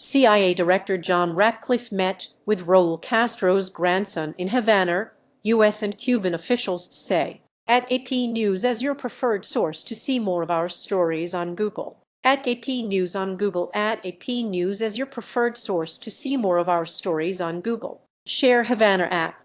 CIA Director John Ratcliffe met with Raúl Castro's grandson in Havana, U.S. and Cuban officials say. Add AP News as your preferred source to see more of our stories on Google. Add AP News on Google. Add AP News as your preferred source to see more of our stories on Google. Share Havana app.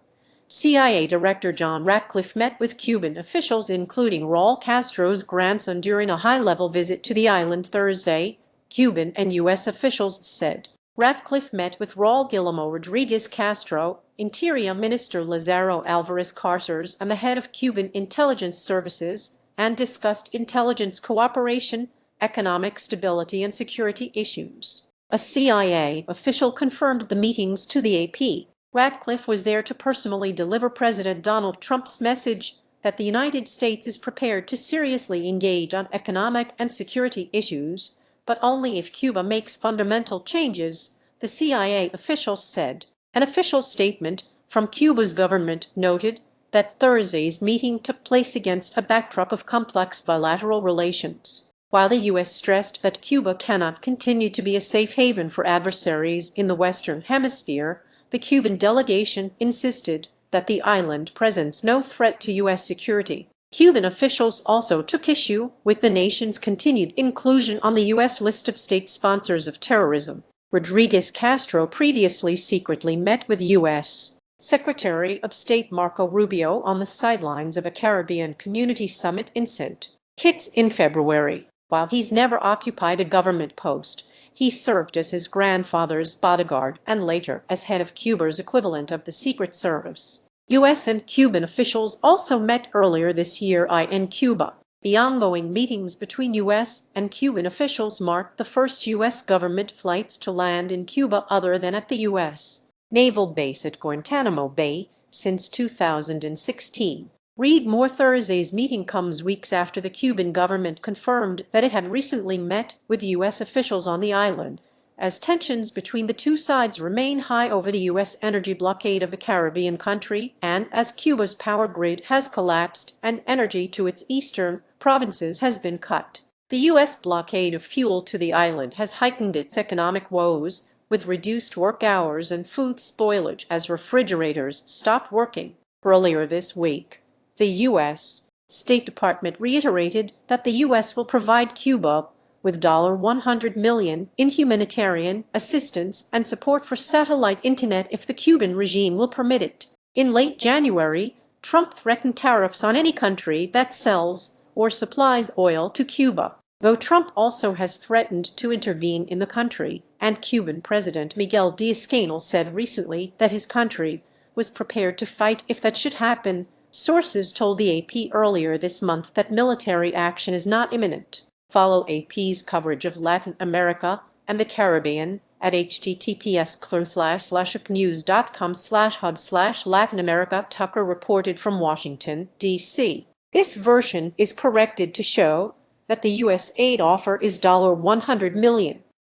CIA Director John Ratcliffe met with Cuban officials including Raul Castro's grandson during a high-level visit to the island Thursday, Cuban and U.S. officials said. Ratcliffe met with Raúl Guillermo Rodríguez Castro, Interior Minister Lázaro Álvarez Casas, and the head of Cuban intelligence services, and discussed intelligence cooperation, economic stability and security issues. A CIA official confirmed the meetings to the AP. Ratcliffe was there to personally deliver President Donald Trump's message that the United States is prepared to seriously engage on economic and security issues, but only if Cuba makes fundamental changes, the CIA officials said. An official statement from Cuba's government noted that Thursday's meeting took place against a backdrop of complex bilateral relations. While the U.S. stressed that Cuba cannot continue to be a safe haven for adversaries in the Western Hemisphere, the Cuban delegation insisted that the island presents no threat to U.S. security. Cuban officials also took issue with the nation's continued inclusion on the U.S. list of state sponsors of terrorism. Rodríguez Castro previously secretly met with U.S. Secretary of State Marco Rubio on the sidelines of a Caribbean Community Summit in St. Kitts in February. While he's never occupied a government post, he served as his grandfather's bodyguard and later as head of Cuba's equivalent of the Secret Service. U.S. and Cuban officials also met earlier this year in Cuba. The ongoing meetings between U.S. and Cuban officials marked the first U.S. government flights to land in Cuba other than at the U.S. naval base at Guantanamo Bay since 2016. Read more. Thursday's meeting comes weeks after the Cuban government confirmed that it had recently met with U.S. officials on the island, as tensions between the two sides remain high over the U.S. energy blockade of the Caribbean country and as Cuba's power grid has collapsed and energy to its eastern provinces has been cut. The U.S. blockade of fuel to the island has heightened its economic woes, with reduced work hours and food spoilage as refrigerators stopped working. Earlier this week, the U.S. State Department reiterated that the U.S. will provide Cuba with $100 million in humanitarian assistance and support for satellite internet if the Cuban regime will permit it. In late January, Trump threatened tariffs on any country that sells or supplies oil to Cuba, though Trump also has threatened to intervene in the country, and Cuban President Miguel Diaz-Canel said recently that his country was prepared to fight if that should happen. Sources told the AP earlier this month that military action is not imminent. Follow AP's coverage of Latin America and the Caribbean at https://upnews.com/hub/Latin America. Tucker reported from Washington, D.C. This version is corrected to show that the U.S. aid offer is $100 million.